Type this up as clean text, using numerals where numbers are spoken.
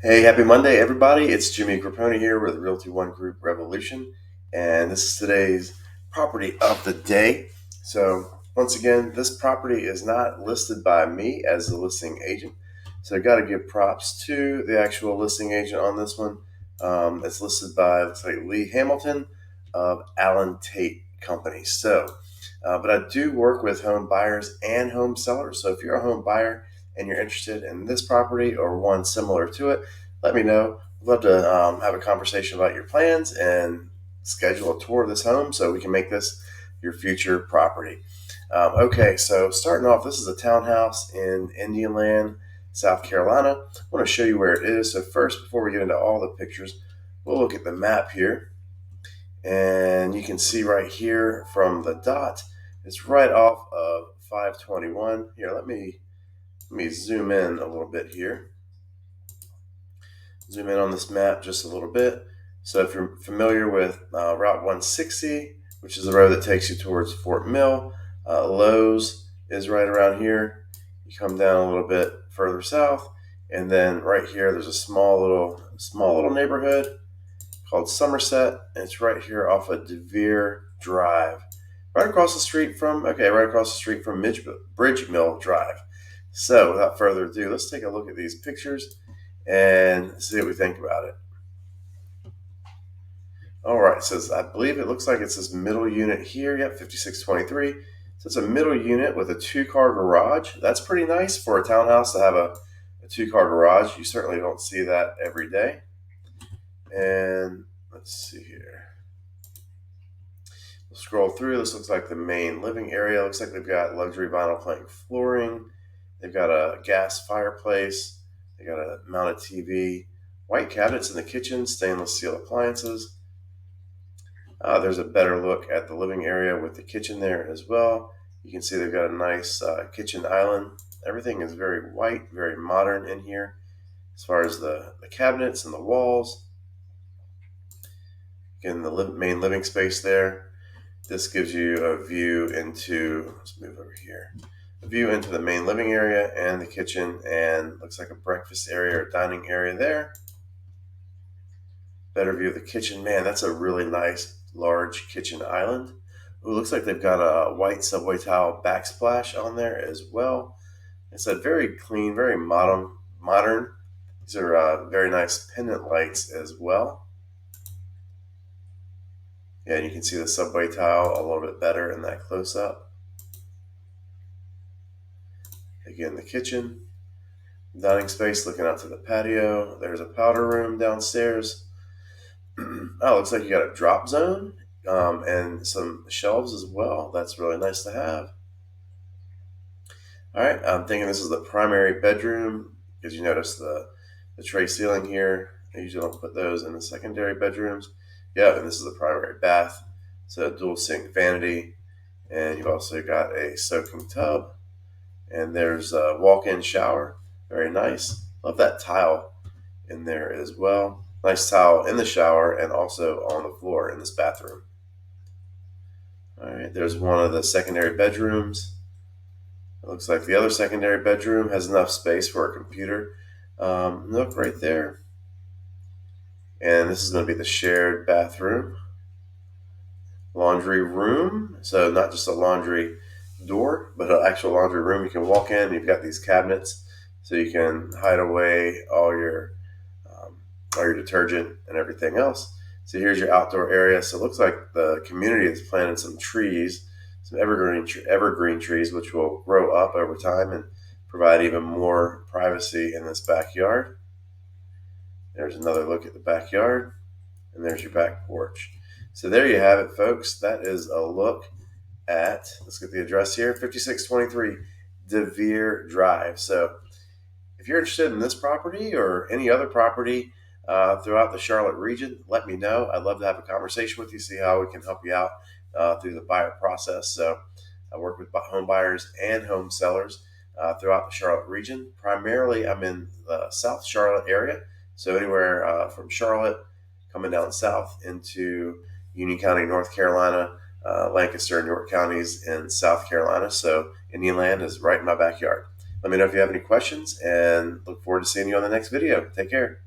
Hey, happy Monday, everybody. It's Jimmy Grappone here with Realty One Group Revolution, and this is today's property of the day. So, once again, this property is not listed by me as the listing agent. So, I got to give props to the actual listing agent on this one. It's listed by, looks like Lee Hamilton of Allen Tate Company. But I do work with home buyers and home sellers. So, if you're a home buyer, and you're interested in this property or one similar to it, let me know. I'd love to have a conversation about your plans and schedule a tour of this home so we can make this your future property. Okay, so starting off, this is a townhouse in Indian Land, South Carolina. I want to show you where it is. So first, before we get into all the pictures, we'll look at the map here. And you can see right here from the dot, it's right off of 521. Here, let me zoom in a little bit here. Zoom in on this map just a little bit. So if you're familiar with Route 160, which is the road that takes you towards Fort Mill, Lowe's is right around here. You come down a little bit further south, and then right here there's a small little neighborhood called Somerset, and it's right here off of Vere Drive, right across the street from Bridge Mill Drive. So without further ado, let's take a look at these pictures and see what we think about it. All right, so I believe it looks like it's this middle unit here. Yep, 5623. So it's a middle unit with a 2-car garage. That's pretty nice for a townhouse to have a 2-car garage. You certainly don't see that every day. And let's see here. We'll scroll through. This looks like the main living area. Looks like they've got luxury vinyl plank flooring. They've got a gas fireplace. They got a mounted TV. White cabinets in the kitchen. Stainless steel appliances. There's a better look at the living area with the kitchen there as well. You can see they've got a nice kitchen island. Everything is very white, very modern in here as far as the cabinets and the walls. Again, the main living space there. This gives you a view into, let's move over here, a view into the main living area and the kitchen, and looks like a breakfast area or dining area there. Better view of the kitchen. Man, that's a really nice large kitchen island. Ooh, looks like they've got a white subway tile backsplash on there as well. It's a very clean, very modern. These are very nice pendant lights as well. Yeah, and you can see the subway tile a little bit better in that close-up. Again, the kitchen, dining space looking out to the patio. There's a powder room downstairs. Oh, looks like you got a drop zone and some shelves as well. That's really nice to have. All right, I'm thinking this is the primary bedroom because you notice the tray ceiling here. I usually don't put those in the secondary bedrooms. Yeah, and this is the primary bath. So dual sink vanity, and you've also got a soaking tub, and there's a walk-in shower. Very nice. Love that tile in there as well. Nice tile in the shower and also on the floor in this bathroom. All right, there's one of the secondary bedrooms. It looks like the other secondary bedroom has enough space for a computer. Nook right there. And this is going to be the shared bathroom. Laundry room. So not just a laundry door, but an actual laundry room. You can walk in. You've got these cabinets, so you can hide away all your detergent and everything else. So here's your outdoor area. So it looks like the community has planted some trees, some evergreen trees, which will grow up over time and provide even more privacy in this backyard. There's another look at the backyard, and there's your back porch. So there you have it, folks. That is a look at, let's get the address here, 5623 Vere Drive. So if you're interested in this property or any other property throughout the Charlotte region, let me know. I'd love to have a conversation with you, see how we can help you out through the buyer process. So I work with home buyers and home sellers throughout the Charlotte region. Primarily, I'm in the South Charlotte area. So anywhere from Charlotte coming down south into Union County, North Carolina, Lancaster and York counties in South Carolina. So Indian Land is right in my backyard. Let me know if you have any questions, and look forward to seeing you on the next video. Take care.